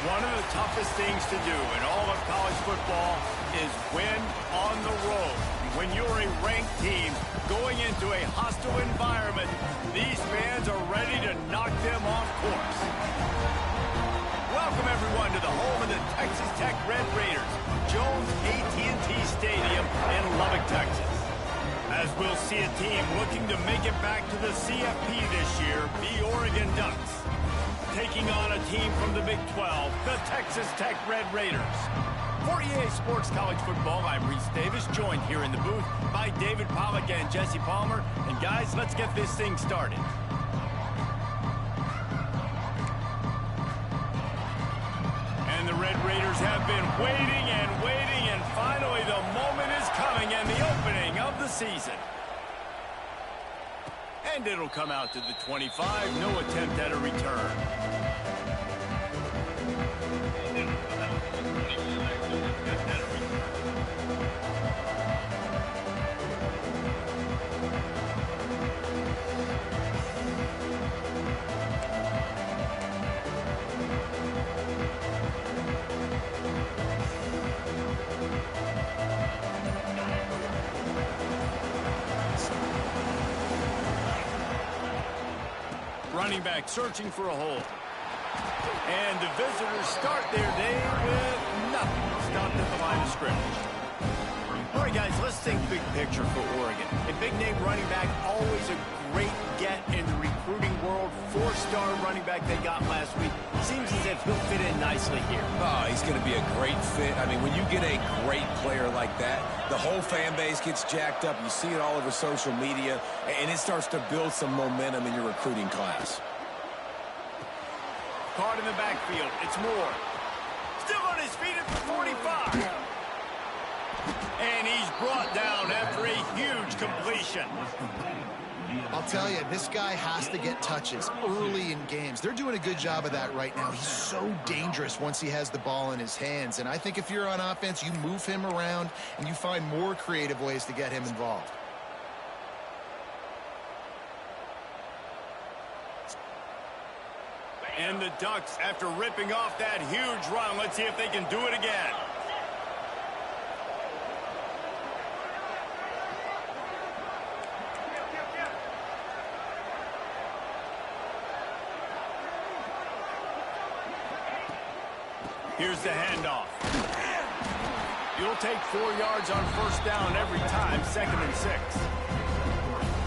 One of the toughest things to do in all of college football is win on the road. When you're a ranked team going into a hostile environment, these fans are ready to knock them off course. Welcome, everyone, to the home of the Texas Tech Red Raiders, Jones AT&T Stadium in Lubbock, Texas. As we'll see a team looking to make it back to the CFP this year, the Oregon Ducks. Taking on a team from the Big 12, the Texas Tech Red Raiders. For EA Sports College Football, I'm Reese Davis, joined here in the booth by David Pollack and Jesse Palmer. And guys, let's get this thing started. And the Red Raiders have been waiting and waiting, and finally the moment is coming and the opening of the season. And it'll come out to the 25, no attempt at a return. Running back searching for a hole. And the visitors start their day with nothing. Stopped at the line of scrimmage. All right, guys, let's think big picture for Oregon. A big-name running back, always a great get in the recruiting world. Four-star running back they got last week. Seems as if he'll fit in nicely here. Oh, he's going to be a great fit. I mean, when you get a great player like that, the whole fan base gets jacked up. You see it all over social media, and it starts to build some momentum in your recruiting class. Caught in the backfield. It's Moore. Still on his feet at the 45. And he's brought down after a huge completion. I'll tell you, this guy has to get touches early in games. They're doing a good job of that right now. He's so dangerous once he has the ball in his hands. And I think if you're on offense, you move him around and you find more creative ways to get him involved. And the Ducks, after ripping off that huge run, let's see if they can do it again. Here's the handoff. You'll take 4 yards on first down every time, 2nd and 6.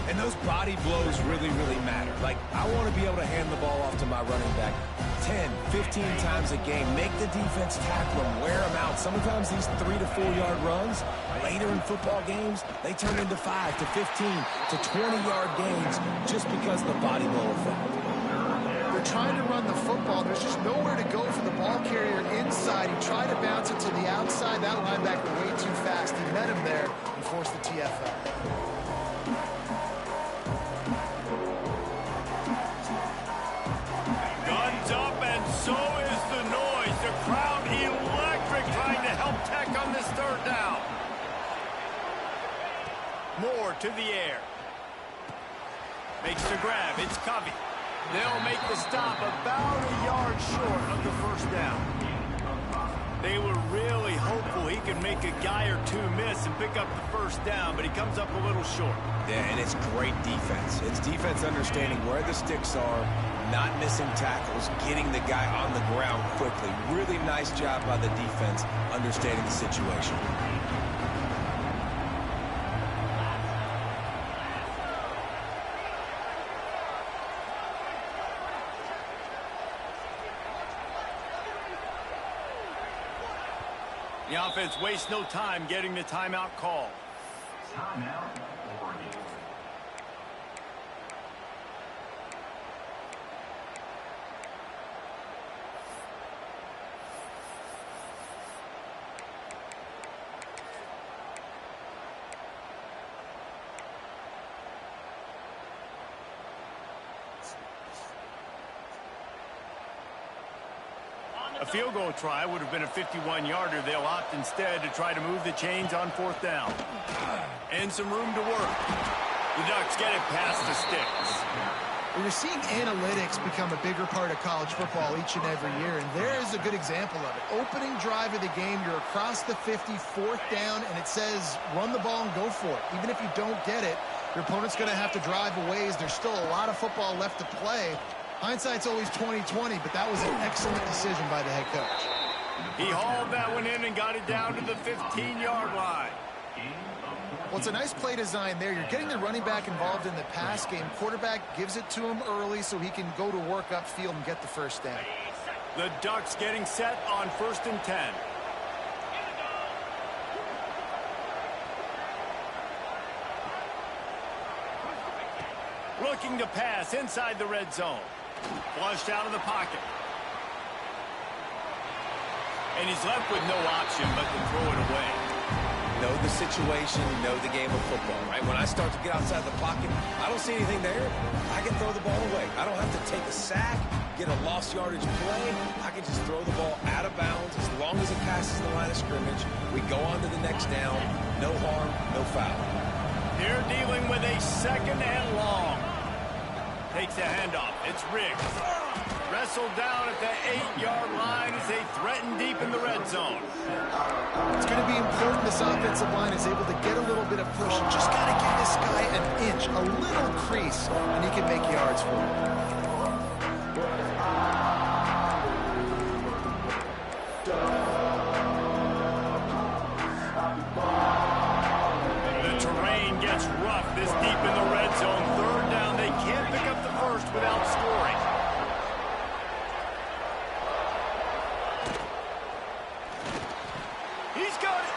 And those body blows really, really matter. Like, I want to be able to hand the ball off to my running back 10, 15 times a game. Make the defense tackle them, wear them out. Sometimes these 3 to 4 yard runs, later in football games, they turn into 5 to 15 to 20-yard gains just because of the body blow effect. They're trying to run the football. There's just nowhere to go for the ball carrier inside. He tried to bounce it to the outside. That linebacker way too fast. He met him there and forced the TFL. Guns up, and so is the noise. The crowd electric, trying to help Tech on this 3rd down. Moore to the air. Makes the grab. It's Covey. They'll make the stop about a yard short of the first down. They were really hopeful he could make a guy or two miss and pick up the first down, but he comes up a little short. Yeah, and it's great defense. It's defense understanding where the sticks are, not missing tackles, getting the guy on the ground quickly. Really nice job by the defense understanding the situation. The offense wastes no time getting the timeout call. Timeout, Oregon. A field goal try would have been a 51-yarder. They'll opt instead to try to move the chains on 4th down. And some room to work. The Ducks get it past the sticks. Well, you're seeing analytics become a bigger part of college football each and every year, and there is a good example of it. Opening drive of the game, you're across the 50, 4th down, and it says run the ball and go for it. Even if you don't get it, your opponent's going to have to drive a ways. There's still a lot of football left to play. Hindsight's always 20/20, but that was an excellent decision by the head coach. He hauled that one in and got it down to the 15-yard line. Well, it's a nice play design there. You're getting the running back involved in the pass game. Quarterback gives it to him early so he can go to work upfield and get the first down. The Ducks getting set on 1st and 10. Looking to pass inside the red zone. Flushed out of the pocket. And he's left with no option but to throw it away. Know the situation, know the game of football, right? When I start to get outside the pocket, I don't see anything there. I can throw the ball away. I don't have to take a sack, get a lost yardage play. I can just throw the ball out of bounds as long as it passes the line of scrimmage. We go on to the next down. No harm, no foul. They're dealing with a 2nd and long. Takes a handoff. It's Riggs. Wrestled down at the 8-yard line as they threaten deep in the red zone. It's going to be important this offensive line is able to get a little bit of push. Just got to give this guy an inch, a little crease, and he can make yards for him. The terrain gets rough this deep in the red zone. 3rd down. They can't pick up the first without scoring. He's got it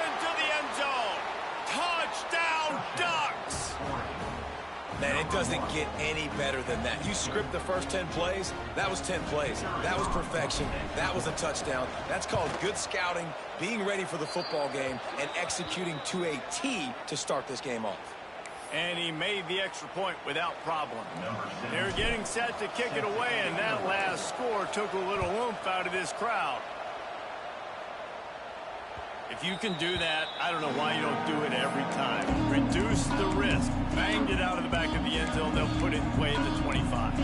into the end zone. Touchdown, Ducks. Man, it doesn't get any better than that. You script the first 10 plays, that was 10 plays. That was perfection. That was a touchdown. That's called good scouting, being ready for the football game, and executing to a T to start this game off. And he made the extra point without problem. They're getting set to kick it away, and that last score took a little oomph out of this crowd. If you can do that, I don't know why you don't do it every time. Reduce the risk. Banged it out of the back of the end zone. They'll put it in play at the 25.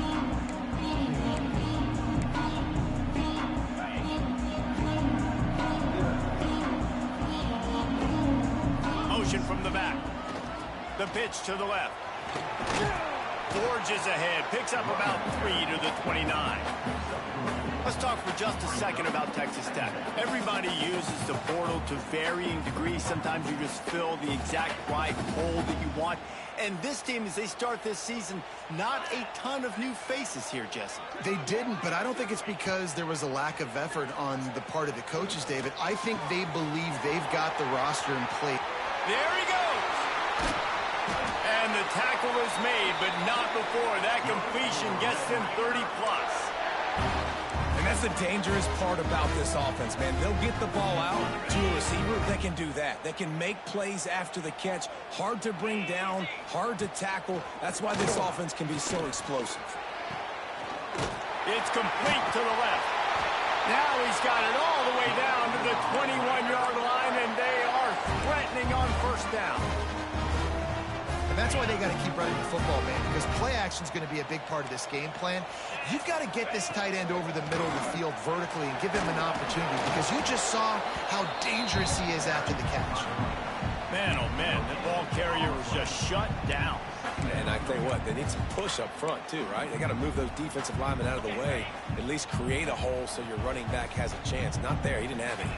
Motion from the back. The pitch to the left. Forges ahead. Picks up about 3 to the 29. Let's talk for just a second about Texas Tech. Everybody uses the portal to varying degrees. Sometimes you just fill the exact right hole that you want. And this team, as they start this season, not a ton of new faces here, Jesse. They didn't, but I don't think it's because there was a lack of effort on the part of the coaches, David. I think they believe they've got the roster in place. There he goes. And the tackle is made, but not before that completion gets them 30-plus. And that's the dangerous part about this offense, man. They'll get the ball out to a receiver. They can do that. They can make plays after the catch. Hard to bring down, hard to tackle. That's why this offense can be so explosive. It's complete to the left. Now he's got it all the way down to the 21-yard line, and they are threatening on 1st down. And that's why they got to keep running the football, man, because play action is going to be a big part of this game plan. You've got to get this tight end over the middle of the field vertically and give him an opportunity, because you just saw how dangerous he is after the catch. Man, oh, man, the ball carrier was just shut down. And I tell you what, they need some push up front, too, right? They got to move those defensive linemen out of the way, at least create a hole so your running back has a chance. Not there. He didn't have any.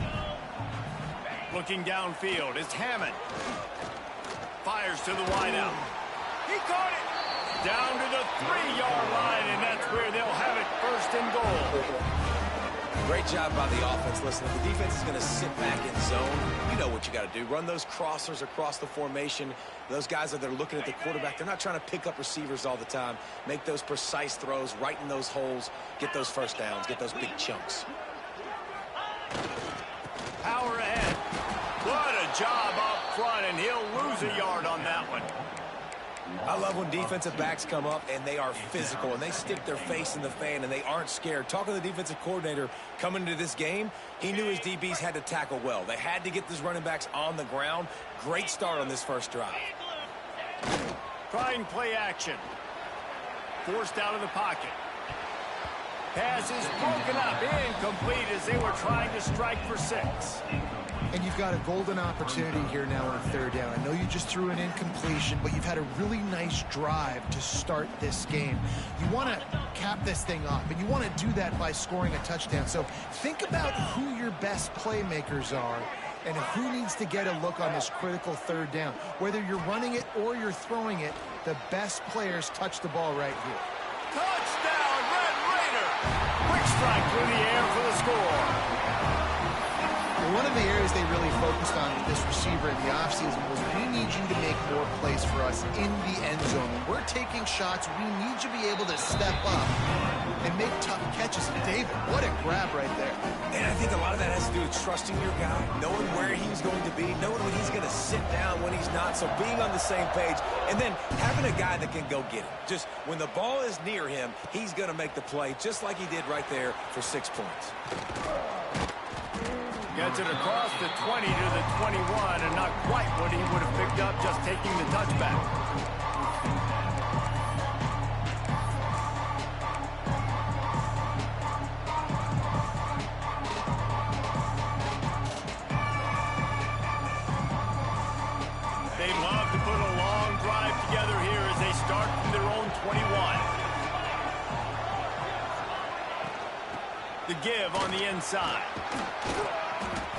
Looking downfield, it's Hammond. Fires to the wideout. He caught it down to the 3-yard line, and that's where they'll have it 1st and goal. Great job by the offense. Listen, if the defense is going to sit back in zone, you know what you got to do. Run those crossers across the formation. Those guys that are looking at the quarterback, they're not trying to pick up receivers all the time. Make those precise throws, right in those holes, get those 1st downs, get those big chunks. Power ahead. What a job up front, and he'll lose a yard on that one. I love when defensive backs come up and they are physical and they stick their face in the fan and they aren't scared. Talking to the defensive coordinator coming into this game, he knew his DBs had to tackle well. They had to get these running backs on the ground. Great start on this first drive. Trying play action. forced out of the pocket. Pass is broken up, incomplete as they were trying to strike for 6. And you've got a golden opportunity here now on 3rd down. I know you just threw an incompletion, but you've had a really nice drive to start this game. You want to cap this thing off, and you want to do that by scoring a touchdown. So think about who your best playmakers are and who needs to get a look on this critical 3rd down. Whether you're running it or you're throwing it, the best players touch the ball right here. Touchdown, Red Raider! Quick strike through the air for the score. One of the areas they really focused on with this receiver in the offseason was we need you to make more plays for us in the end zone. When we're taking shots, we need you to be able to step up and make tough catches. And David, what a grab right there. And I think a lot of that has to do with trusting your guy, knowing where he's going to be, knowing when he's going to sit down, when he's not. So being on the same page, and then having a guy that can go get it. Just when the ball is near him, he's going to make the play, just like he did right there for 6 points. Gets it across the 20 to the 21, and not quite what he would have picked up just taking the touchback. They love to put a long drive together here as they start from their own 21. The give on the inside.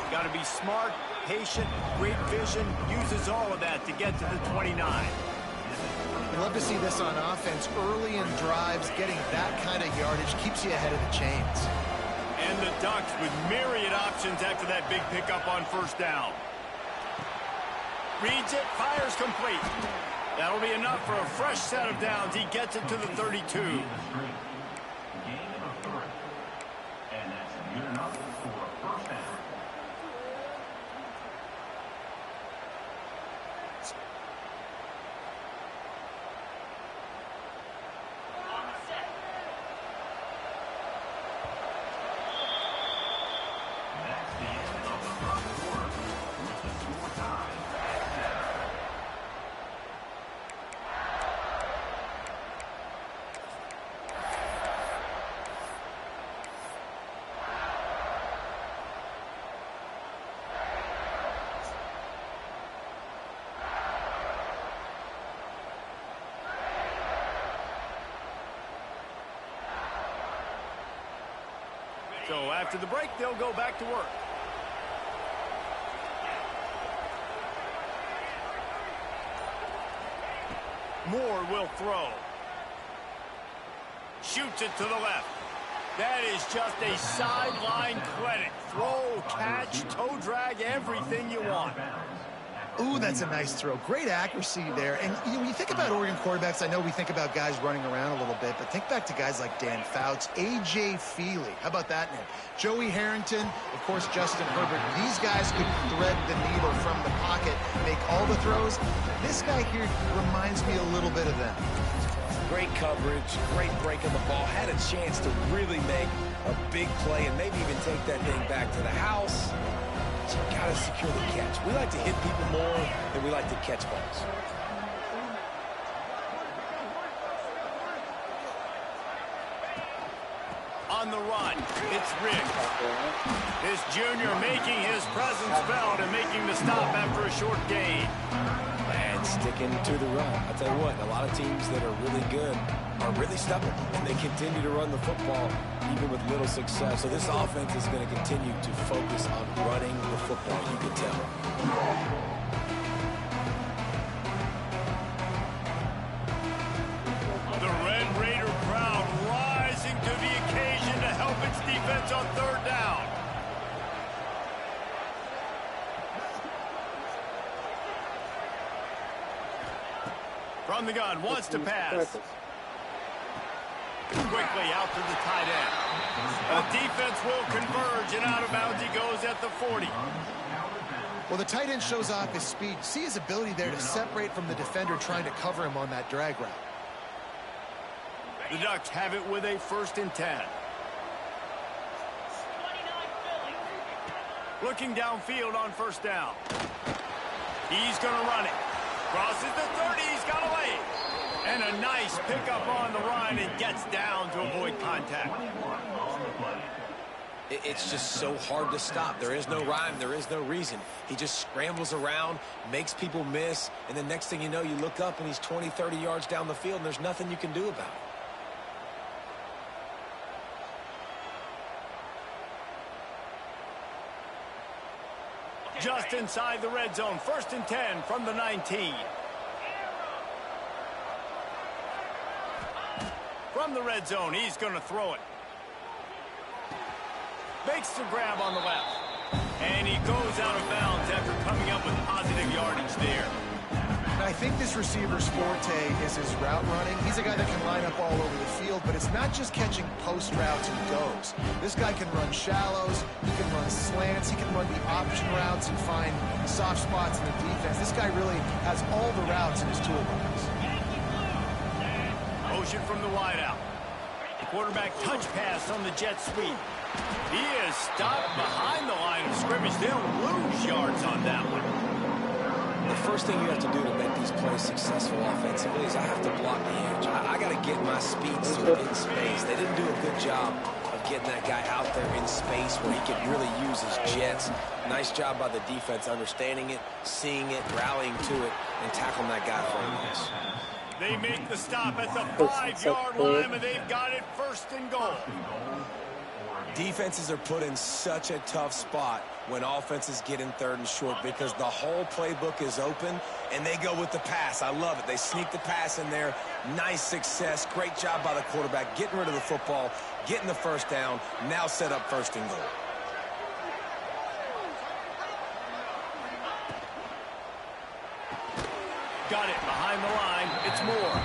Got to be smart, patient, great vision, uses all of that to get to the 29. I'd love to see this on offense. Early in drives, getting that kind of yardage keeps you ahead of the chains. And the Ducks with myriad options after that big pickup on 1st down. Reads it, fires complete. That'll be enough for a fresh set of downs. He gets it to the 32. Gain of 3. And that's good enough for a 1st down. So after the break, they'll go back to work. Moore will throw. Shoots it to the left. That is just a sideline clinic. Throw, catch, toe drag, everything you want. Ooh, that's a nice throw. Great accuracy there. And when you think about Oregon quarterbacks, I know we think about guys running around a little bit, but think back to guys like Dan Fouts, A.J. Feely. How about that name? Joey Harrington, of course, Justin Herbert. These guys could thread the needle from the pocket, make all the throws. This guy here reminds me a little bit of them. Great coverage, great break on the ball, had a chance to really make a big play and maybe even take that thing back to the house. But you gotta secure the catch. We like to hit people more than we like to catch balls. On the run, it's Riggs. This junior making his presence felt and making the stop after a short gain. And sticking to the run. I'll tell you what, a lot of teams that are really good are really stubborn, and they continue to run the football even with little success. So this offense is going to continue to focus on running the football, you can tell. The Red Raider crowd rising to the occasion to help its defense on 3rd down. From the gun, wants to pass. Quickly out to the tight end. The defense will converge, and out of bounds he goes at the 40. Well, the tight end shows off his speed. See his ability there to separate from the defender trying to cover him on that drag route. The Ducks have it with a 1st and 10. Looking downfield on 1st down. He's going to run it. Crosses the 30. He's got away. And a nice pickup on the line and gets down to avoid contact. It's just so hard to stop. There is no rhyme. There is no reason. He just scrambles around, makes people miss, and the next thing you know, you look up and he's 20, 30 yards down the field, and there's nothing you can do about it. Just inside the red zone, 1st and 10 from the 19. From the red zone, he's going to throw it. Makes the grab on the left. And he goes out of bounds after coming up with positive yardage there. I think this receiver's forte is his route running. He's a guy that can line up all over the field, but it's not just catching post routes and goes. This guy can run shallows, he can run slants, he can run the option routes and find soft spots in the defense. This guy really has all the routes in his toolbox. Motion from the wideout. The quarterback touch pass on the jet sweep. He is stopped behind the line of scrimmage. They'll lose yards on that one. The first thing you have to do to make these plays successful offensively is I have to block the edge. I got to get my speed suit in space. They didn't do a good job of getting that guy out there in space where he could really use his jets. Nice job by the defense understanding it, seeing it, rallying to it, and tackling that guy for a loss. They make the stop at the 5-yard line, and they've got it 1st and goal. Defenses are put in such a tough spot when offenses get in 3rd and short because the whole playbook is open, and they go with the pass. I love it. They sneak the pass in there. Nice success. Great job by the quarterback getting rid of the football, getting the 1st down, now set up 1st and goal. Got it behind the line. It's Moore.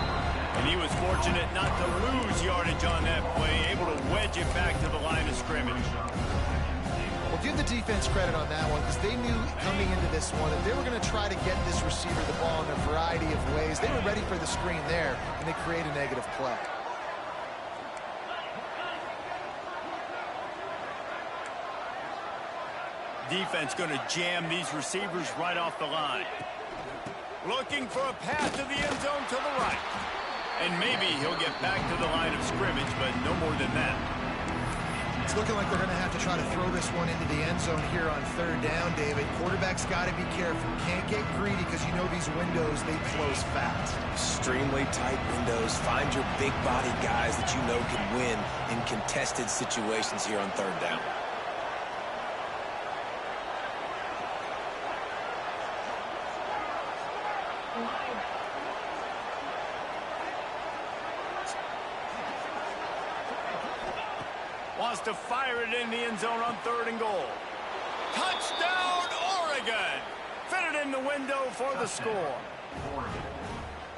And he was fortunate not to lose yardage on that play, able to wedge it back to the line of scrimmage. Well, give the defense credit on that one because they knew coming into this one that they were going to try to get this receiver the ball in a variety of ways. They were ready for the screen there, and they create a negative play. Defense going to jam these receivers right off the line. Looking for a pass to the end zone to the right. And maybe he'll get back to the line of scrimmage, but no more than that. It's looking like they're going to have to try to throw this one into the end zone here on 3rd down, David. Quarterback's got to be careful. Can't get greedy because you know these windows, they close fast. Extremely tight windows. Find your big body guys that you know can win in contested situations here on 3rd down. Wants to fire it in the end zone on 3rd and goal. Touchdown, Oregon! Fitted in the window for the score.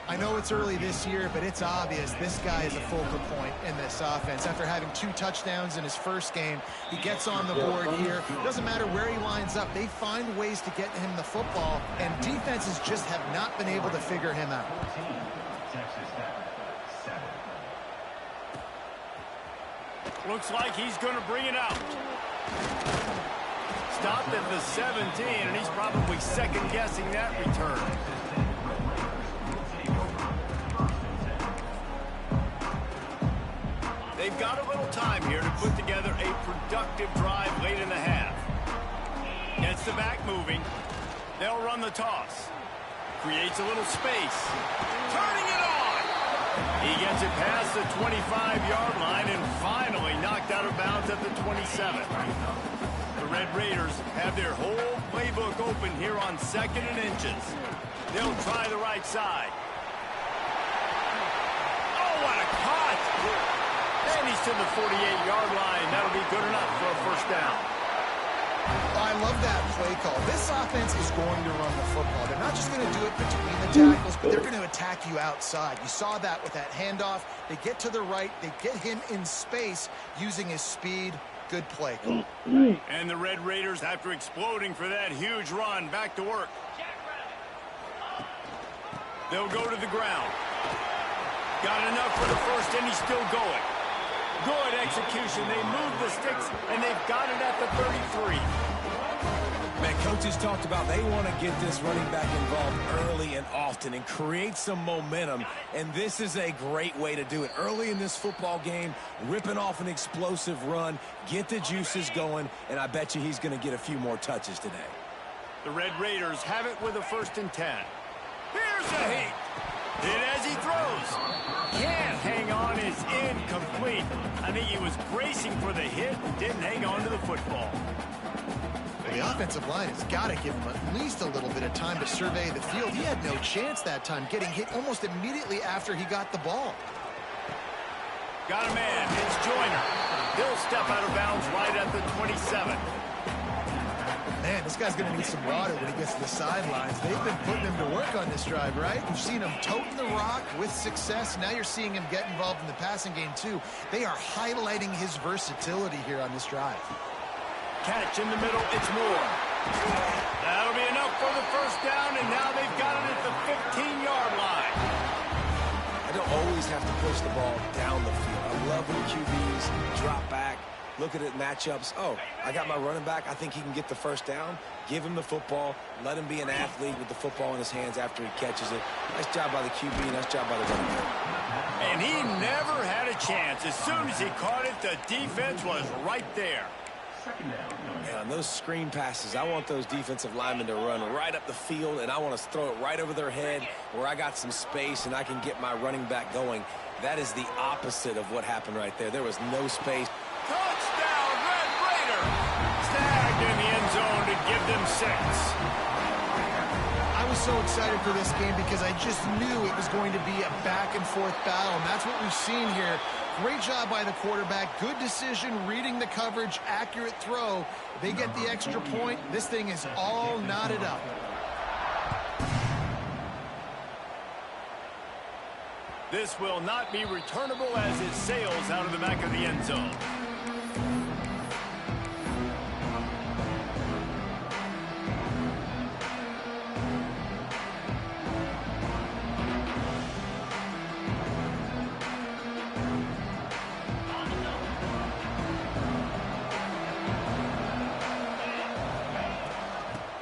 I know it's early this year, but it's obvious this guy is a focal point in this offense. After having 2 touchdowns in his first game, he gets on the board here. It doesn't matter where he lines up. They find ways to get him the football, and defenses just have not been able to figure him out. Looks like he's going to bring it out. Stopped at the 17, and he's probably second-guessing that return. They've got a little time here to put together a productive drive late in the half. Gets the back moving. They'll run the toss. Creates a little space. Turning it on! He gets it past the 25-yard line and finally knocked out of bounds at the 27. The Red Raiders have their whole playbook open here on 2nd and inches. They'll try the right side. Oh, what a cut! And he's to the 48-yard line. That'll be good enough for a 1st down. I love that play call. This offense is going to run the football. They're not just going to do it between the tackles, but they're going to attack you outside. You saw that with that handoff. They get to the right. They get him in space using his speed. Good play call. And the Red Raiders, after exploding for that huge run, back to work. They'll go to the ground. Got enough for the 1st, and he's still going. Good execution. They move the sticks, and they've got it at the 33. Man, coaches talked about they want to get this running back involved early and often and create some momentum, and this is a great way to do it. Early in this football game, ripping off an explosive run, get the juices going, and I bet you he's going to get a few more touches today. The Red Raiders have it with a 1st and 10. Here's a hit. Hit as he throws. Can't hang on, is incomplete. I think he was bracing for the hit, didn't hang on to the football. The offensive line has got to give him at least a little bit of time to survey the field. He had no chance that time, getting hit almost immediately after he got the ball. Got a man, it's Joyner. He'll step out of bounds right at the 27. Man, this guy's going to need some water when he gets to the sidelines. They've been putting him to work on this drive, right? You've seen him toting the rock with success. Now you're seeing him get involved in the passing game, too. They are highlighting his versatility here on this drive. Catch in the middle, it's Moore. That'll be enough for the 1st down, and now they've got it at the 15-yard line. I don't always have to push the ball down the field. I love when QBs drop back, look at it matchups. Oh, I got my running back. I think he can get the 1st down. Give him the football. Let him be an athlete with the football in his hands after he catches it. Nice job by the QB. Nice job by the running back. And he never had a chance. As soon as he caught it, the defense was right there. Man, on those screen passes, I want those defensive linemen to run right up the field, and I want to throw it right over their head where I got some space and I can get my running back going. That is the opposite of what happened right there. There was no space. Touchdown, Red Raider! Snagged in the end zone to give them 6. I was so excited for this game because I just knew it was going to be a back-and-forth battle, and that's what we've seen here. Great job by the quarterback. Good decision, reading the coverage, accurate throw. They get the extra point. This thing is all knotted up. This will not be returnable as it sails out of the back of the end zone.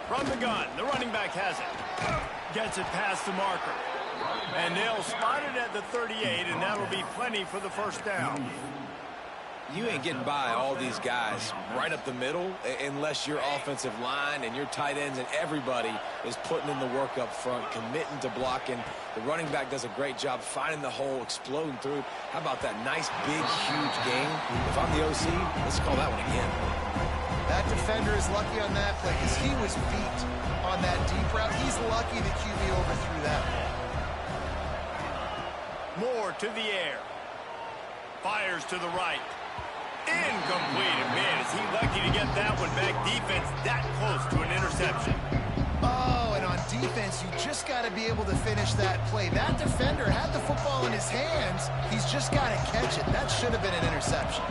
From the gun, the running back has it. Gets it past the marker. And they'll spot it at the 38, and that'll be plenty for the 1st down. You ain't getting by all these guys right up the middle unless your offensive line and your tight ends and everybody is putting in the work up front, committing to blocking. The running back does a great job finding the hole, exploding through. How about that nice, big, huge game? If I'm the OC, let's call that one again. That defender is lucky on that play because he was beat on that deep route. He's lucky the QB overthrew that. Moore to the air. Fires to the right. Incomplete. And man, is he lucky to get that one back. Defense that close to an interception. Oh, and on defense, you just got to be able to finish that play. That defender had the football in his hands. He's just got to catch it. That should have been an interception.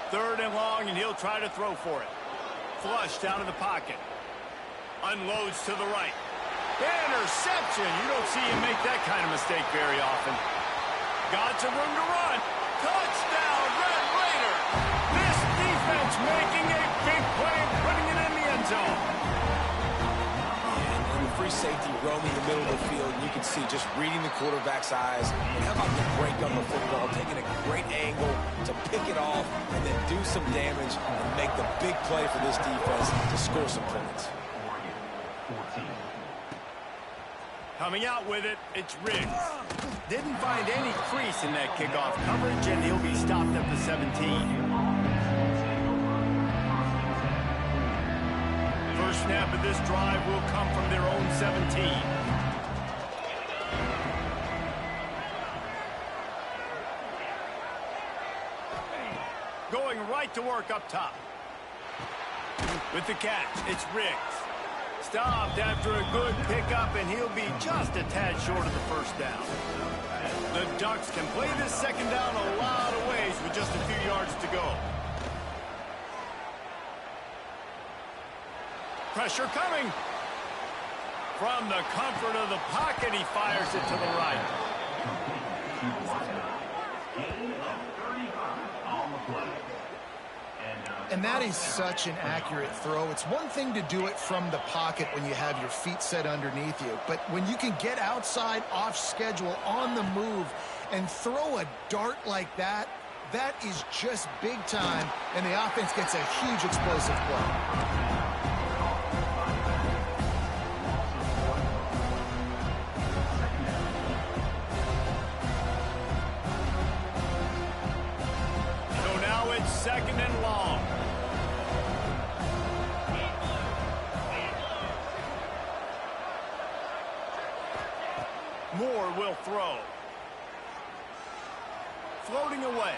Third and long, and he'll try to throw for it. Flush down in the pocket. Unloads to the right. Interception. You don't see him make that kind of mistake very often. Got some room to run. Touchdown, Red Raider. This defense making a big play and putting it in the end zone. And the free safety roaming the middle of the field, you can see just reading the quarterback's eyes. And how about the break on the football, taking a great angle to pick it off and then do some damage and make the big play for this defense to score some points. Coming out with it, it's Riggs. Didn't find any crease in that kickoff coverage, and he'll be stopped at the 17. First snap of this drive will come from their own 17. Going right to work up top. With the catch, it's Riggs. Stopped after a good pickup, and he'll be just a tad short of the first down. The Ducks can play this second down a lot of ways with just a few yards to go. Pressure coming. From the comfort of the pocket, he fires it to the right. Gain of 35 on the play. And that is such an accurate throw. It's one thing to do it from the pocket when you have your feet set underneath you, but when you can get outside, off schedule, on the move, and throw a dart like that, that is just big time, and the offense gets a huge explosive play. Second and long. Moore will throw. Floating away.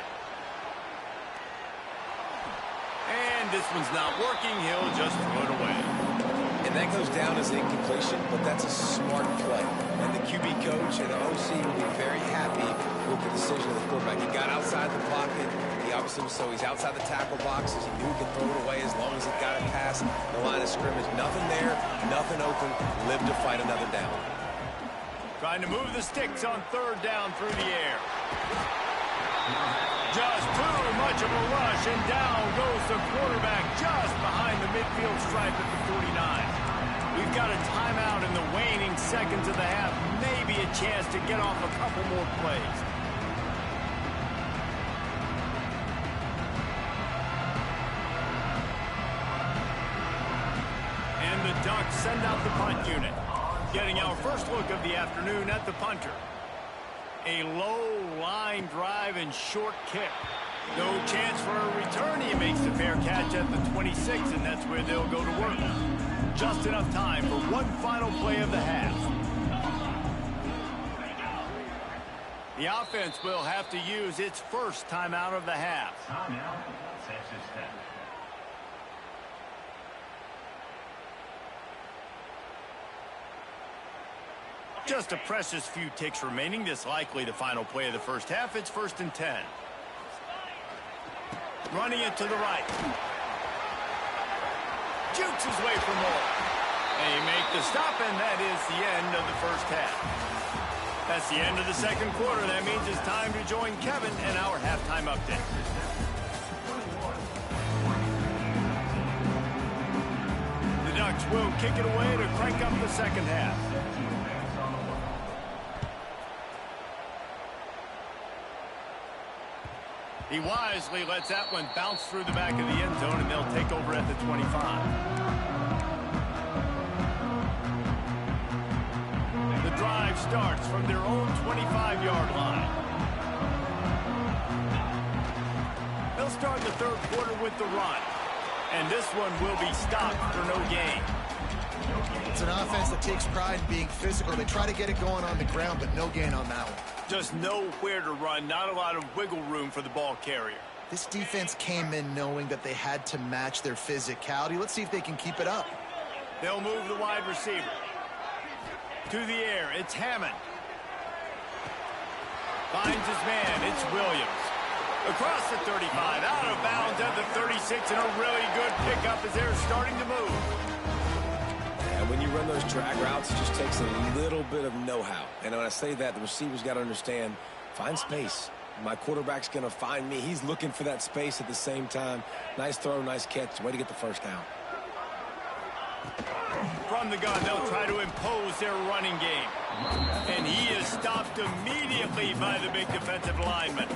And this one's not working. He'll just throw it away. And that goes down as incompletion, but that's a smart play. And the QB coach and the OC will be very happy with the decision of the quarterback. He got outside the pocket. He obviously was he's outside the tackle boxes. He knew he could throw it away as long as it got it past the line of scrimmage. Nothing there, nothing open. Live to fight another down. Trying to move the sticks on third down through the air. Just too much of a rush, and down goes the quarterback just behind the midfield stripe at the 49. We've got a timeout in the waning seconds of the half. Maybe a chance to get off a couple more plays. And the Ducks send out the punt unit. Getting our first look of the afternoon at the punter. A low line drive and short kick. No chance for a return. He makes the fair catch at the 26, and that's where they'll go to work. Just enough time for one final play of the half. The offense will have to use its first timeout of the half. Timeout, Texas Tech. Just a precious few ticks remaining. This likely the final play of the first half. It's 1st and 10. Running it to the right. Jukes his way for more. They make the stop, and that is the end of the first half. That's the end of the second quarter. That means it's time to join Kevin and our halftime update. The Ducks will kick it away to crank up the second half. He wisely lets that one bounce through the back of the end zone, and they'll take over at the 25. The drive starts from their own 25-yard line. They'll start the third quarter with the run, and this one will be stopped for no gain. It's an offense that takes pride in being physical. They try to get it going on the ground, but no gain on that one. Just nowhere to run, not a lot of wiggle room for the ball carrier. This defense came in knowing that they had to match their physicality. Let's see if they can keep it up. They'll move the wide receiver. To the air, it's Hammond. Finds his man, it's Williams. Across the 35, out of bounds at the 36, and a really good pickup as they're starting to move. And when you run those drag routes, it just takes a little bit of know-how. And when I say that, the receiver's got to understand, find space. My quarterback's going to find me. He's looking for that space at the same time. Nice throw, nice catch. Way to get the first down. From the gun, they'll try to impose their running game. And he is stopped immediately by the big defensive lineman.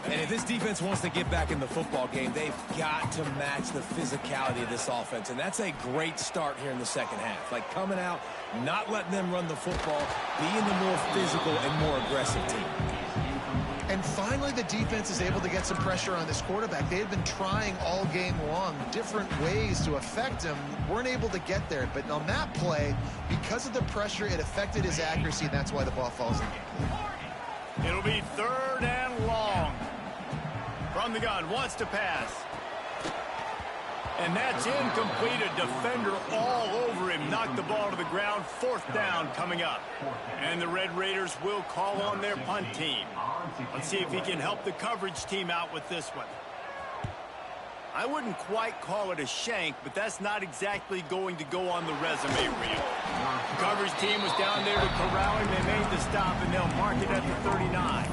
And if this defense wants to get back in the football game, they've got to match the physicality of this offense. And that's a great start here in the second half. Like coming out, not letting them run the football, being the more physical and more aggressive team. And finally, the defense is able to get some pressure on this quarterback. They had been trying all game long different ways to affect him. Weren't able to get there. But on that play, because of the pressure, it affected his accuracy, and that's why the ball falls in. It'll be third and long. From the gun, wants to pass. And that's incomplete. A defender all over him. Knocked the ball to the ground. Fourth down coming up. And the Red Raiders will call on their punt team. Let's see if he can help the coverage team out with this one. I wouldn't quite call it a shank, but that's not exactly going to go on the resume reel. The coverage team was down there to corral him. They made the stop, and they'll mark it at the 39.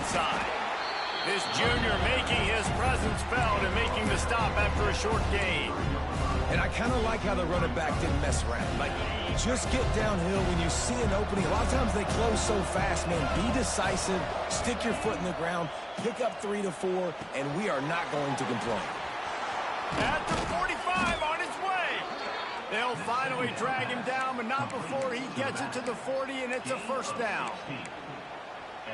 inside. This junior making his presence felt and making the stop after a short gain. And I kind of like how the running back didn't mess around. Like, just get downhill when you see an opening. A lot of times they close so fast, man. Be decisive, stick your foot in the ground, pick up 3 to 4, and we are not going to complain. At the 45 on his way. They'll finally drag him down, but not before he gets it to the 40, and it's a first down.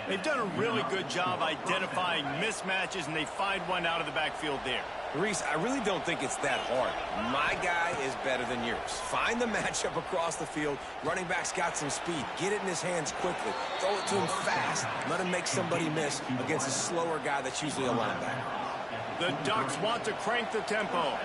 They've done a really good job identifying mismatches, and they find one out of the backfield there. Reese, I really don't think it's that hard. My guy is better than yours. Find the matchup across the field. Running back's got some speed. Get it in his hands quickly. Throw it to him fast. Let him make somebody miss against a slower guy that's usually a linebacker. The Ducks want to crank the tempo.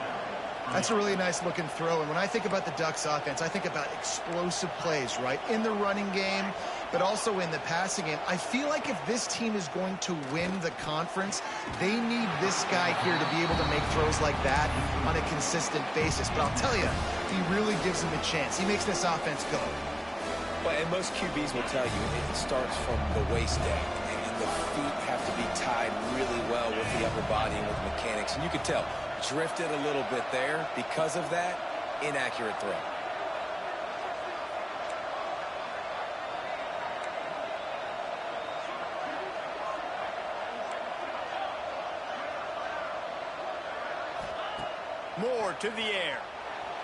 That's a really nice looking throw. And when I think about the Ducks offense, I think about explosive plays, right? In the running game, but also in the passing game. I feel like if this team is going to win the conference, they need this guy here to be able to make throws like that on a consistent basis. But I'll tell you, he really gives them a chance. He makes this offense go. Well, and most QBs will tell you it starts from the waist down. And the feet have to be tied really well with the upper body and with mechanics. And you could tell, drifted a little bit there. Because of that, inaccurate throw. Moore to the air.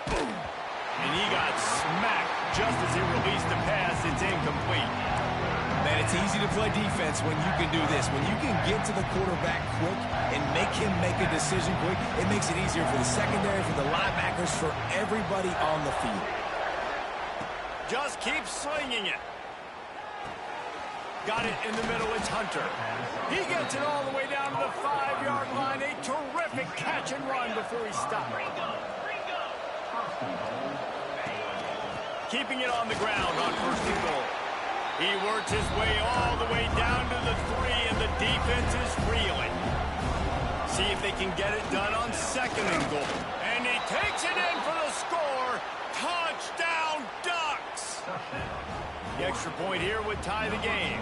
Boom. And he got smacked just as he released the pass. It's incomplete. Man, it's easy to play defense when you can do this. When you can get to the quarterback quick and make him make a decision quick, it makes it easier for the secondary, for the linebackers, for everybody on the field. Just keep slinging it. Got it in the middle. It's Hunter. He gets it all the way down to the 5-yard line. A terrific catch and run before he stopped. Keeping it on the ground on first and goal. He works his way all the way down to the 3, and the defense is reeling. See if they can get it done on second and goal. And he takes it in for the score. Touchdown, Ducks! The extra point here would tie the game.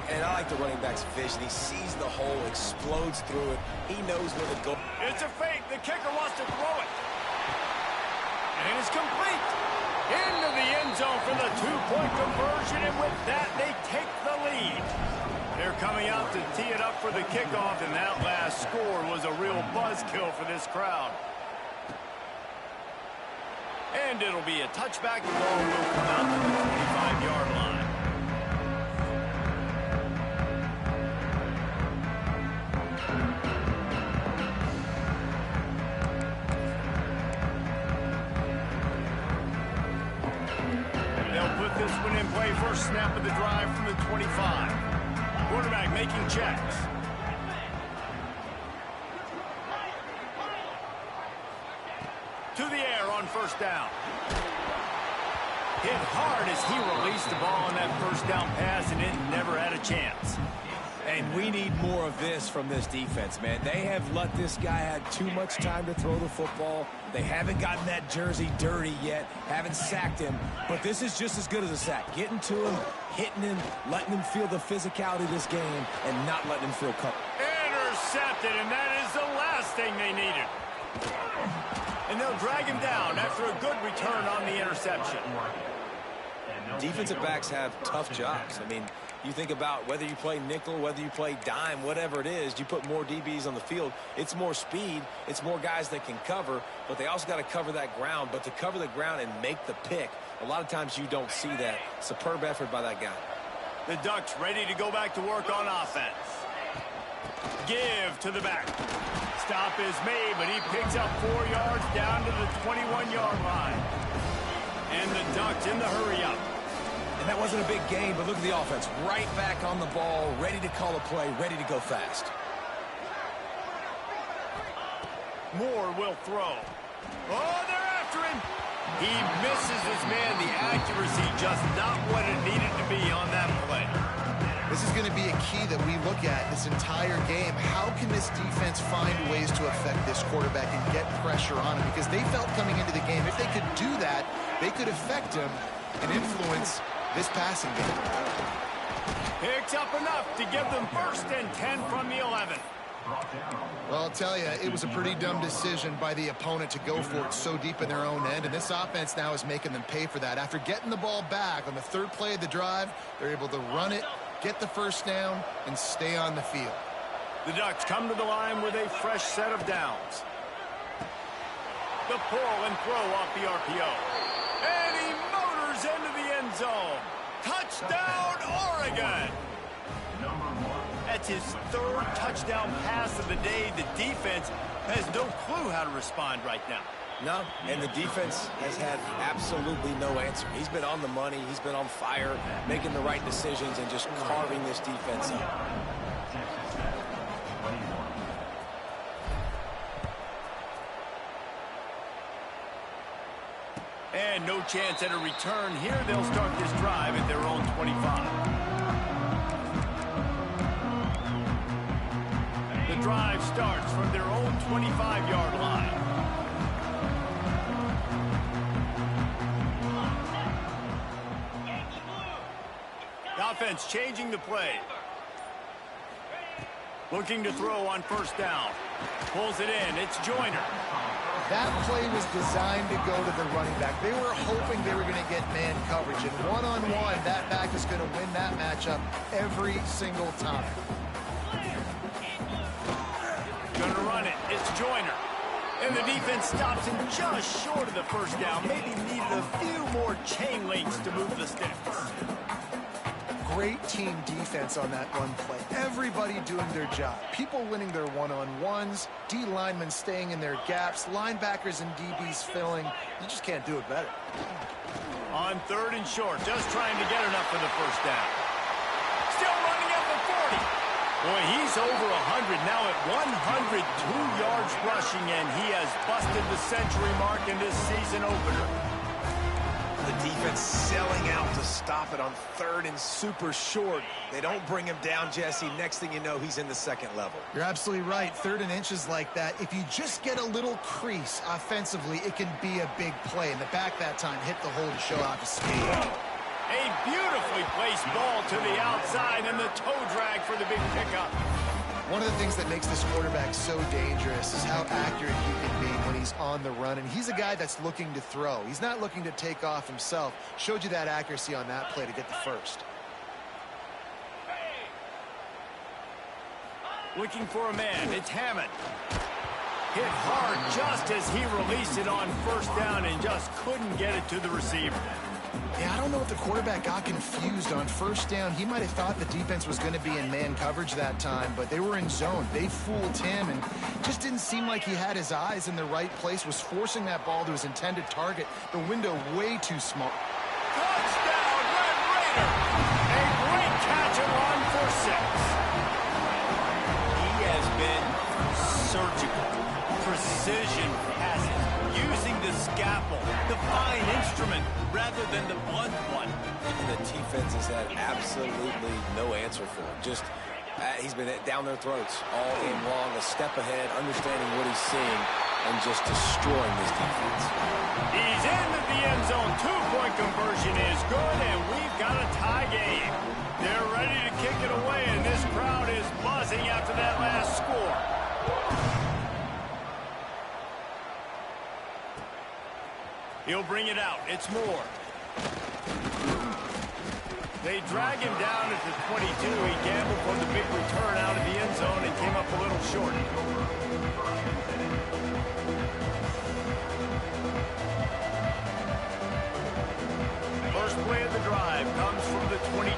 And I like the running back's vision. He sees the hole, explodes through it. He knows where to go. It's a fake. The kicker wants to throw it. And it's complete. Into the end zone for the 2-point conversion, and with that, they take the lead. They're coming out to tee it up for the kickoff, and that last score was a real buzzkill for this crowd. And it'll be a touchback. The ball will come out to the 25-yard line. This one in play, first snap of the drive from the 25. Quarterback making checks. To the air on first down. Hit hard as he released the ball on that first down pass, and it never had a chance. And we need more of this from this defense, man. They have let this guy have too much time to throw the football. They haven't gotten that jersey dirty yet, haven't sacked him. But this is just as good as a sack. Getting to him, hitting him, letting him feel the physicality of this game, and not letting him feel comfortable. Intercepted, and that is the last thing they needed. And they'll drag him down after a good return on the interception. Defensive backs have tough jobs. I mean, you think about whether you play nickel, whether you play dime, whatever it is, you put more DBs on the field. It's more speed. It's more guys that can cover, but they also got to cover that ground. But to cover the ground and make the pick, a lot of times you don't see that. Superb effort by that guy. The Ducks ready to go back to work on offense. Give to the back. Stop is made, but he picks up 4 yards down to the 21-yard line. And the Ducks in the hurry-up. And that wasn't a big gain, but look at the offense. Right back on the ball, ready to call a play, ready to go fast. Moore will throw. Oh, they're after him. He misses his man. The accuracy just not what it needed to be on that play. This is going to be a key that we look at this entire game. How can this defense find ways to affect this quarterback and get pressure on him? Because they felt coming into the game, if they could do that, they could affect him and influence this passing game. Picks up enough to give them 1st and 10 from the 11. Well, I'll tell you, it was a pretty dumb decision by the opponent to go for it so deep in their own end, and this offense now is making them pay for that. After getting the ball back on the 3rd play of the drive, they're able to run it, get the 1st down, and stay on the field. The Ducks come to the line with a fresh set of downs. The pull and throw off the RPO. And he motors into the end zone. Touchdown, Oregon! That's his 3rd touchdown pass of the day. The defense has no clue how to respond right now. No, and the defense has had absolutely no answer. He's been on the money. He's been on fire, making the right decisions and just carving this defense up. And no chance at a return here. They'll start this drive at their own 25. The drive starts from their own 25-yard line. The offense changing the play. Looking to throw on 1st down. Pulls it in. It's Joyner. That play was designed to go to the running back. They were hoping they were going to get man coverage, and one-on-one, that back is going to win that matchup every single time. Going to run it. It's Joyner. And the defense stops him just short of the 1st down. Maybe needed a few more chain links to move the sticks. Great team defense on that one play. Everybody doing their job. People winning their one-on-ones, D linemen staying in their gaps, linebackers and DBs filling. You just can't do it better. On 3rd and short, just trying to get enough for the 1st down. Still running up at 40. Boy, he's over 100 now at 102 yards rushing, and he has busted the century mark in this season opener. The defense selling out to stop it on 3rd and super short. They don't bring him down, Jesse. Next thing you know, he's in the 2nd level. You're absolutely right. 3rd and inches like that. If you just get a little crease offensively, it can be a big play. And the back that time hit the hole to show off his speed. A beautifully placed ball to the outside and the toe drag for the big pickup. One of the things that makes this quarterback so dangerous is how accurate he can be when he's on the run. And he's a guy that's looking to throw. He's not looking to take off himself. Showed you that accuracy on that play to get the 1st. Looking for a man. It's Hammond. Hit hard just as he released it on 1st down and just couldn't get it to the receiver. Yeah, I don't know if the quarterback got confused on 1st down. He might have thought the defense was going to be in man coverage that time, but they were in zone. They fooled him and just didn't seem like he had his eyes in the right place, was forcing that ball to his intended target. The window way too small. Touchdown, Red Raider! A great catch along for 6. He has been surgical, precision passes, using the scalpel, the fine instrument, rather than the blunt one. The defense has had absolutely no answer for him. Just, he's been down their throats all game long, a step ahead, understanding what he's seeing, and just destroying this defense. He's into the end zone. 2-point conversion is good, and we've got a tie game. They're ready to kick it away, and this crowd is buzzing after that last score. He'll bring it out. It's Moore. They drag him down at the 22. He gambled for the big return out of the end zone and came up a little short. First play of the drive comes from the 22.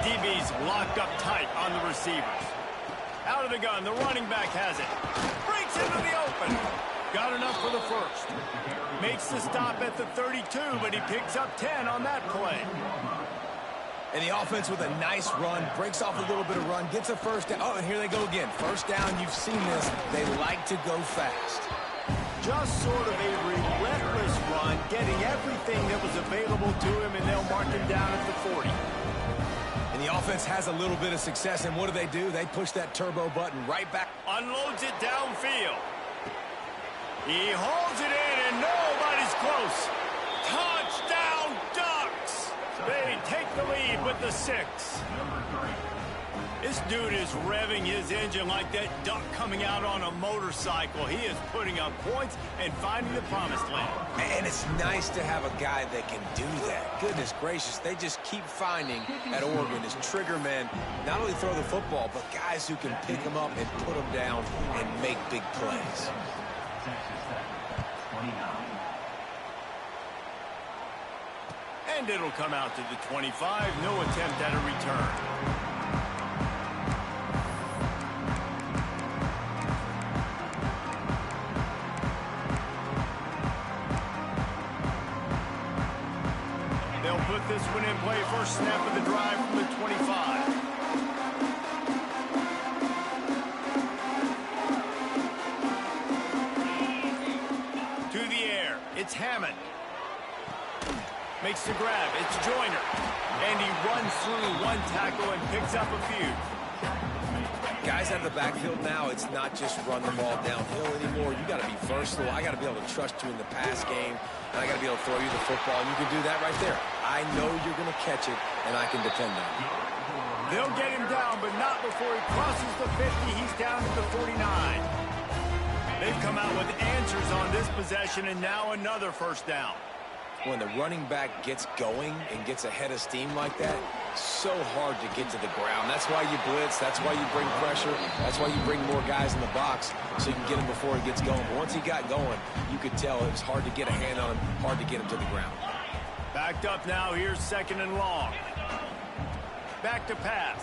DB's locked up tight on the receivers. Out of the gun. The running back has it. Breaks into the open. Got enough for the 1st. Makes the stop at the 32, but he picks up 10 on that play. And the offense with a nice run, breaks off a little bit of run, gets a 1st down. Oh, and here they go again. 1st down, you've seen this. They like to go fast. Just sort of a relentless run, getting everything that was available to him, and they'll mark him down at the 40. And the offense has a little bit of success, and what do? They push that turbo button right back. Unloads it downfield. He holds it in, and nobody's close. Touchdown, Ducks! They take the lead with the 6. This dude is revving his engine like that duck coming out on a motorcycle. He is putting up points and finding the promised land. And it's nice to have a guy that can do that. Goodness gracious, they just keep finding at Oregon as trigger men, not only throw the football, but guys who can pick them up and put them down and make big plays. And it'll come out to the 25. No attempt at a return. They'll put this one in play. First snap of the drive from the 25. To the air. It's Hammond. Makes the grab. It's Joyner. And he runs through one tackle and picks up a few. Guys out of the backfield now, it's not just run the ball downhill anymore. You got to be versatile. I got to be able to trust you in the pass game, and I got to be able to throw you the football, and you can do that right there. I know you're going to catch it, and I can depend on you. They'll get him down, but not before he crosses the 50. He's down to the 49. They've come out with answers on this possession, and now another first down. When the running back gets going and gets ahead of steam like that, so hard to get to the ground. That's why you blitz. That's why you bring pressure. That's why you bring more guys in the box so you can get him before he gets going. But once he got going, you could tell it was hard to get a hand on him, hard to get him to the ground. Backed up now. Here's 2nd and long. Back to pass.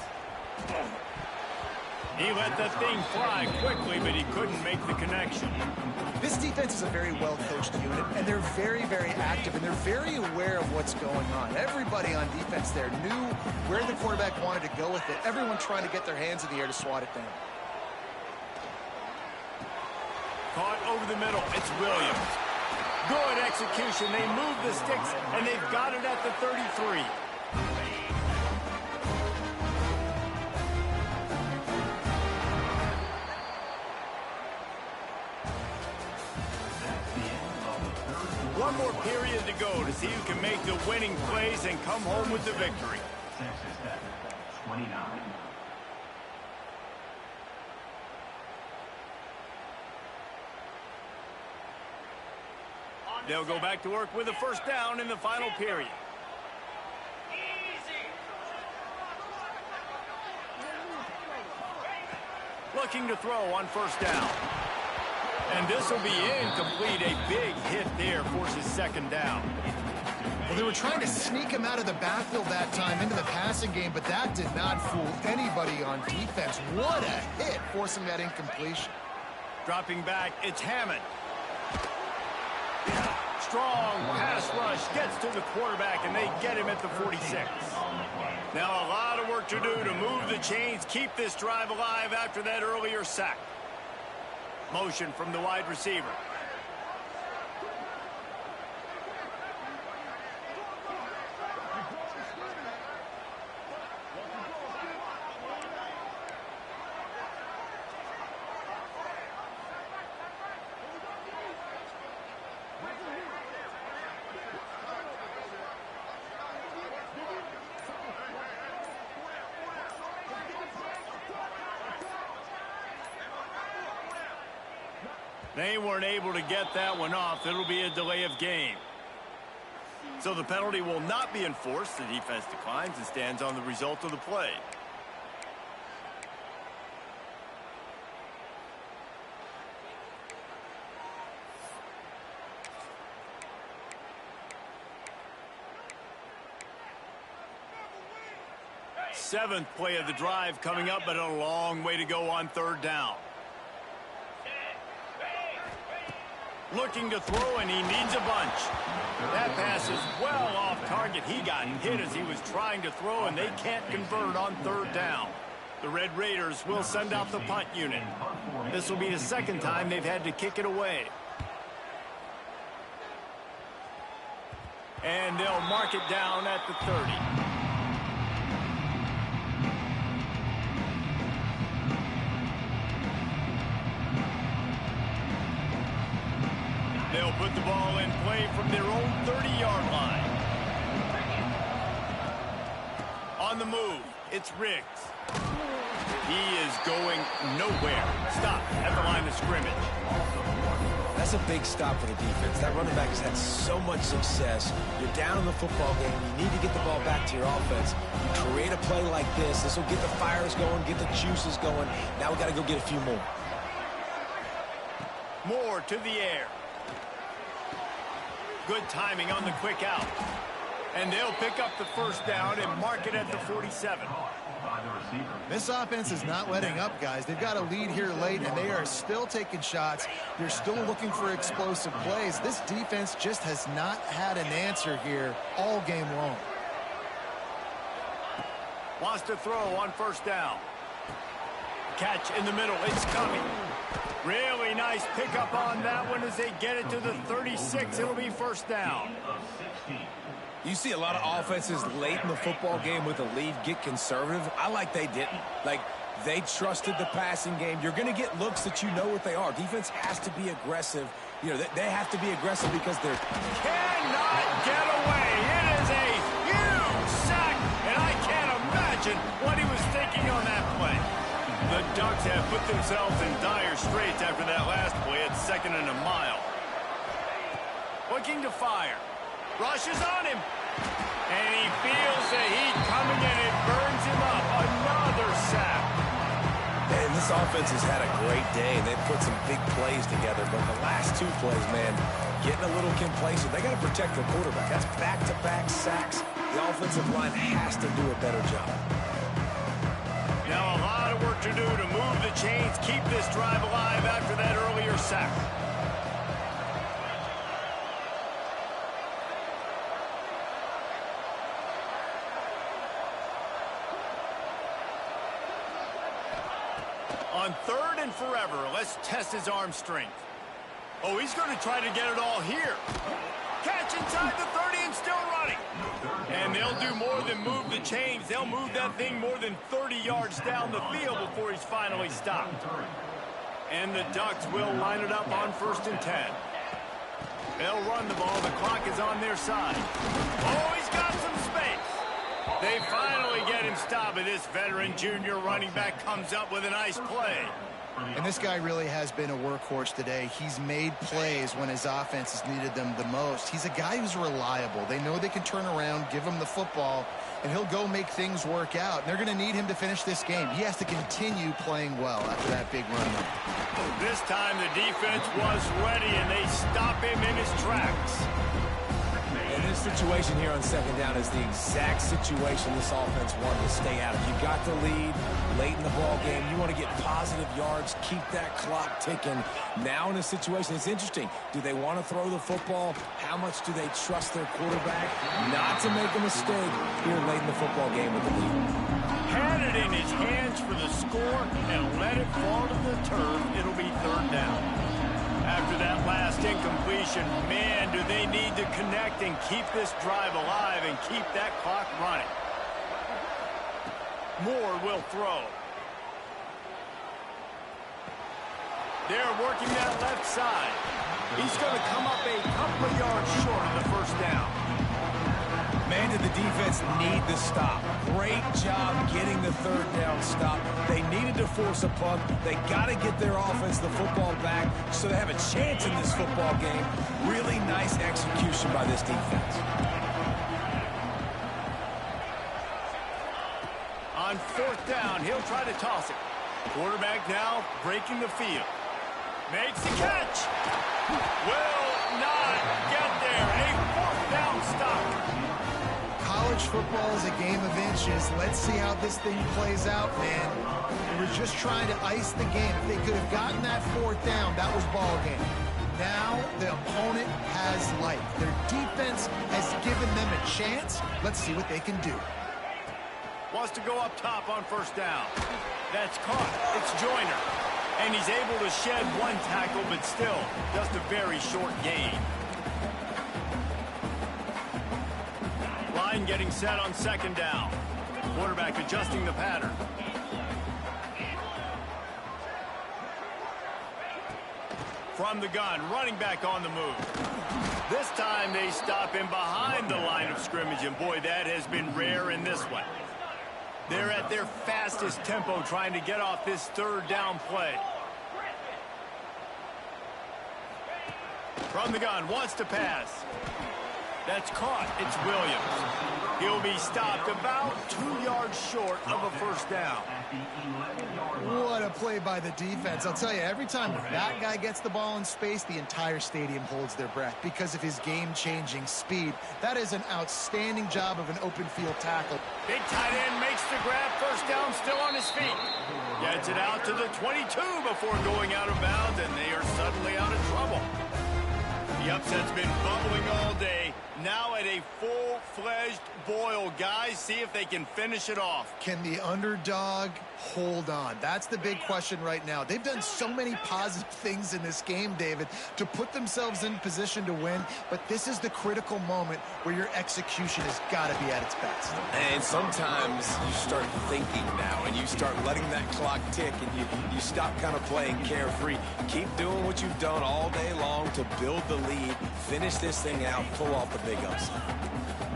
He let that thing fly quickly, but he couldn't make the connection. This defense is a very well-coached unit, and they're very, very active, and they're very aware of what's going on. Everybody on defense there knew where the quarterback wanted to go with it. Everyone trying to get their hands in the air to swat it down. Caught over the middle. It's Williams. Good execution. They move the sticks, and they've got it at the 33. One more period to go to see who can make the winning plays and come home with the victory. Texas Tech, 29. They'll go back to work with a first down in the final period. Looking to throw on first down. And this will be incomplete. A big hit there forces 2nd down. Well, they were trying to sneak him out of the backfield that time into the passing game, but that did not fool anybody on defense. What a hit, forcing that incompletion. Dropping back, it's Hammond. Strong pass rush gets to the quarterback, and they get him at the 46. Now a lot of work to do to move the chains, keep this drive alive after that earlier sack. Motion from the wide receiver. They weren't able to get that one off. It'll be a delay of game. So the penalty will not be enforced. The defense declines and stands on the result of the play. Seventh play of the drive coming up, but a long way to go on 3rd down. Looking to throw, and he needs a bunch. That pass is well off target. He got hit as he was trying to throw, and they can't convert on 3rd down. The Red Raiders will send out the punt unit. This will be the 2nd time they've had to kick it away. And they'll mark it down at the 30. They'll put the ball in play from their own 30-yard line. On the move, it's Riggs. He is going nowhere. Stop at the line of scrimmage. That's a big stop for the defense. That running back has had so much success. You're down in the football game. You need to get the ball back to your offense. You create a play like this. This will get the fires going, get the juices going. Now we got to go get a few more. Moore to the air. Good timing on the quick out. And they'll pick up the first down and mark it at the 47. This offense is not letting up, guys. They've got a lead here late, and they are still taking shots. They're still looking for explosive plays. This defense just has not had an answer here all game long. Wants to throw on first down. Catch in the middle. It's coming. Really nice pickup on that one as they get it to the 36. It'll be first down. You see a lot of offenses late in the football game with a lead get conservative. I like they didn't. Like, they trusted the passing game. You're going to get looks that you know what they are. Defense has to be aggressive. You know, they have to be aggressive because they're... Cannot get away. It is a huge sack, and I can't imagine what he was thinking on that play. The Ducks have put themselves in dire straits after that last play at 2nd and a mile. Looking to fire. Rushes on him. And he feels the heat coming and it burns him up. Another sack. Man, this offense has had a great day. They've put some big plays together. But the last two plays, man, getting a little complacent. They got to protect their quarterback. That's back-to-back sacks. The offensive line has to do a better job. Now a lot of work to do to move the chains, keep this drive alive after that earlier sack. On 3rd and forever, let's test his arm strength. Oh, he's going to try to get it all here. Catch inside the 30 and still running. And they'll do more than move the chains. They'll move that thing more than 30 yards down the field before he's finally stopped. And the Ducks will line it up on 1st and 10. They'll run the ball. The clock is on their side. Oh, he's got some space. They finally get him stopped, and this veteran junior running back comes up with a nice play. And this guy really has been a workhorse today. He's made plays when his offense has needed them the most. He's a guy who's reliable. They know they can turn around, give him the football, and he'll go make things work out. And they're going to need him to finish this game. He has to continue playing well after that big run. This time the defense was ready, and they stop him in his tracks. And this situation here on 2nd down is the exact situation this offense wanted to stay out of. You got the lead late in the ball game. You want to get positive yards, keep that clock ticking. Now in a situation, it's interesting. Do they want to throw the football? How much do they trust their quarterback not to make a mistake here late in the football game with the lead? Had it in his hands for the score and let it fall to the turf. It'll be 3rd down. After that last incompletion, man, do they need to connect and keep this drive alive and keep that clock running. Moore will throw. They're working that left side. He's going to come up a couple of yards short of the 1st down. Man, did the defense need the stop. Great job getting the 3rd down stop. They needed to force a punt. They got to get their offense the football back so they have a chance in this football game. Really nice execution by this defense. On 4th down, he'll try to toss it. Quarterback now breaking the field. Makes the catch. Will not get there. A 4th down stop. College football is a game of inches. Let's see how this thing plays out, man. They were just trying to ice the game. If they could have gotten that 4th down, that was ball game. Now the opponent has life. Their defense has given them a chance. Let's see what they can do. Wants to go up top on 1st down. That's caught. It's Joyner. And he's able to shed one tackle, but still just a very short gain. Line getting set on 2nd down. Quarterback adjusting the pattern. From the gun, running back on the move. This time they stop him behind the line of scrimmage, and boy, that has been rare in this one. They're at their fastest tempo trying to get off this third down play. From the gun, wants to pass. That's caught. It's Williams. He'll be stopped about 2 yards short of a first down. What a play by the defense. I'll tell you, every time that guy gets the ball in space, the entire stadium holds their breath because of his game-changing speed. That is an outstanding job of an open field tackle. Big tight end makes the grab. First down, still on his feet. Gets it out to the 22 before going out of bounds, and they are suddenly out of trouble. The upset's been bubbling all day. Now at a full-fledged boil. Guys, see if they can finish it off. Can the underdog hold on? That's the big question right now. They've done so many positive things in this game, David, to put themselves in position to win, but this is the critical moment where your execution has got to be at its best. And sometimes you start thinking now, and you start letting that clock tick, and you stop kind of playing carefree. Keep doing what you've done all day long to build the lead, finish this thing out, pull off the big upset.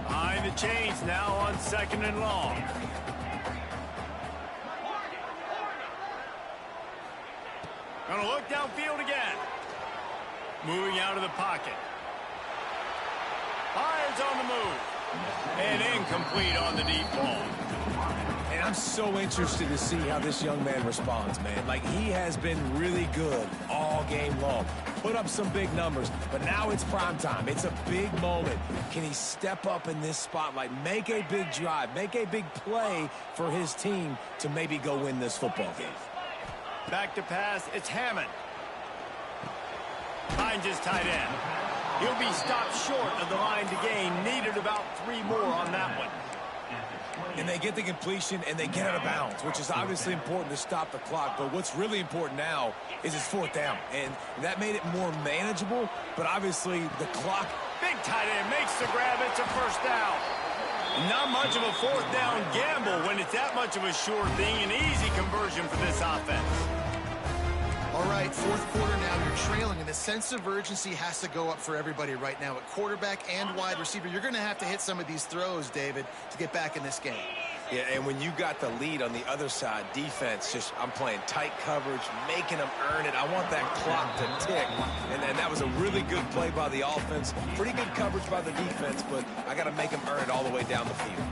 Behind the chains now on 2nd and long. Gonna look downfield again. Moving out of the pocket. Fires on the move. And incomplete on the deep ball. And I'm so interested to see how this young man responds, man. Like, he has been really good all game long. Put up some big numbers, but now it's prime time. It's a big moment. Can he step up in this spotlight, make a big drive, make a big play for his team to maybe go win this football game? Back to pass, it's Hammond. Finds his tight end. He'll be stopped short of the line to gain. Needed about 3 more on that one. And they get the completion, and they get out of bounds, which is obviously important to stop the clock. But what's really important now is it's 4th down. And that made it more manageable, but obviously the clock. Big tight end makes the grab. It's a first down. Not much of a 4th down gamble when it's that much of a sure thing. An easy conversion for this offense. All right, 4th quarter now, you're trailing, and the sense of urgency has to go up for everybody right now at quarterback and wide receiver. You're going to have to hit some of these throws, David, to get back in this game. Yeah, and when you got the lead on the other side, defense, I'm playing tight coverage, making them earn it. I want that clock to tick. And then that was a really good play by the offense. Pretty good coverage by the defense, but I got to make them earn it all the way down the field.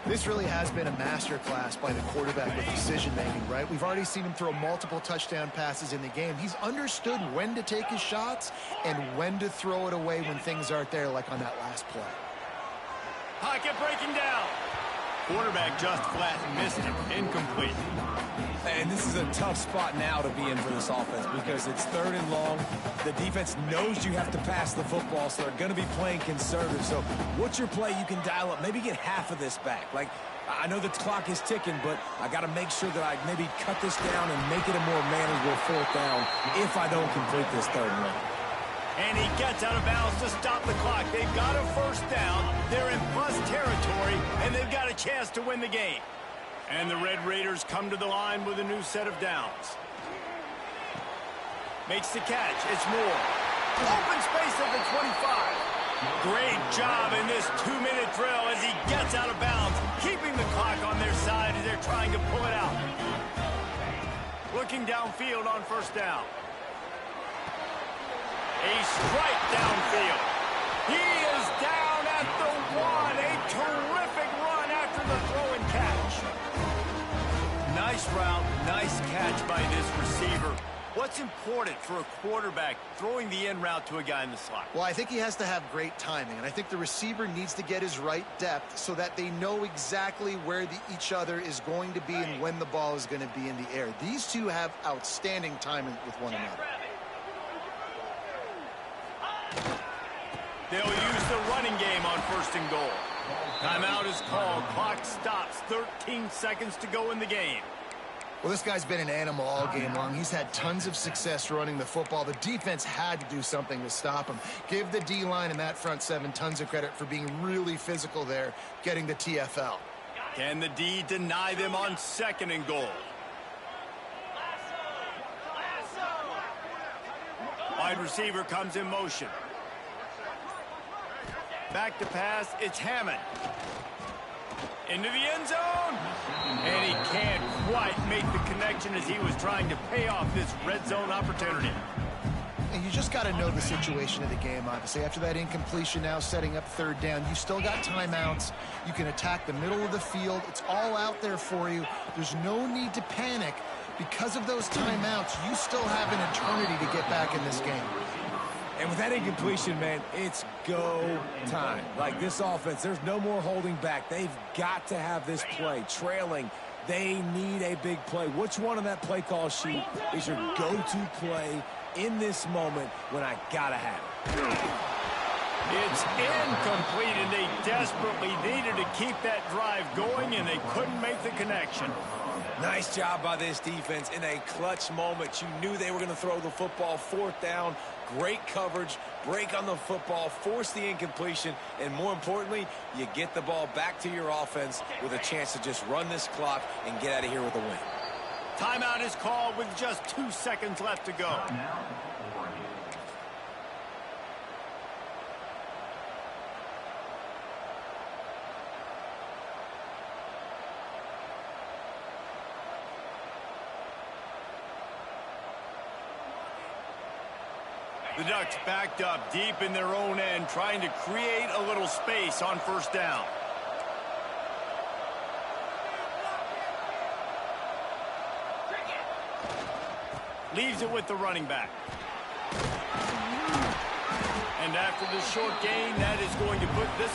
This really has been a masterclass by the quarterback with decision-making, right? We've already seen him throw multiple touchdown passes in the game. He's understood when to take his shots and when to throw it away when things aren't there, like on that last play. Pocket breaking down. Quarterback just flat missed it. Incomplete. And this is a tough spot now to be in for this offense because it's 3rd and long. The defense knows you have to pass the football, so they're going to be playing conservative. So what's your play you can dial up? Maybe get half of this back. Like, I know the clock is ticking, but I got to make sure that I maybe cut this down and make it a more manageable 4th down if I don't complete this 3rd and long. And he gets out of bounds to stop the clock. They've got a first down. They're in plus territory, and they've got a chance to win the game. And the Red Raiders come to the line with a new set of downs. Makes the catch. It's Moore. Open space at the 25. Great job in this 2-minute drill as he gets out of bounds, keeping the clock on their side as they're trying to pull it out. Looking downfield on first down. A strike downfield. He is down at the 1. A terrific run after the throw and catch. Nice route, nice catch by this receiver. What's important for a quarterback throwing the in route to a guy in the slot? Well, I think he has to have great timing, and I think the receiver needs to get his right depth so that they know exactly where each other is going to be and when the ball is going to be in the air. These two have outstanding timing with one another. They'll use the running game on 1st and goal. Timeout is called. Clock stops. 13 seconds to go in the game. Well, this guy's been an animal all game long. He's had tons of success running the football. The defense had to do something to stop him. Give the D-line and that front 7 tons of credit for being really physical there, getting the TFL. Can the D deny them on 2nd and goal? Wide receiver comes in motion. Back to pass, it's Hammond. Into the end zone. And he can't quite make the connection as he was trying to pay off this red zone opportunity. And you just got to know the situation of the game, obviously. After that incompletion, now setting up third down, you still got timeouts. You can attack the middle of the field. It's all out there for you. There's no need to panic. Because of those timeouts, you still have an eternity to get back in this game. And with that incompletion, man, it's go time. Like this offense, there's no more holding back. They've got to have this play. Trailing, they need a big play. Which one on that play call sheet is your go-to play in this moment when I gotta have it? It's incomplete, and they desperately needed to keep that drive going, and they couldn't make the connection. Nice job by this defense in a clutch moment. You knew they were going to throw the football. Fourth down, great coverage, break on the football, force the incompletion, and more importantly, you get the ball back to your offense with a chance to just run this clock and get out of here with a win. Timeout is called with just 2 seconds left to go. The Ducks backed up deep in their own end, trying to create a little space on first down. Leaves it with the running back. And after the short gain, that is going to put this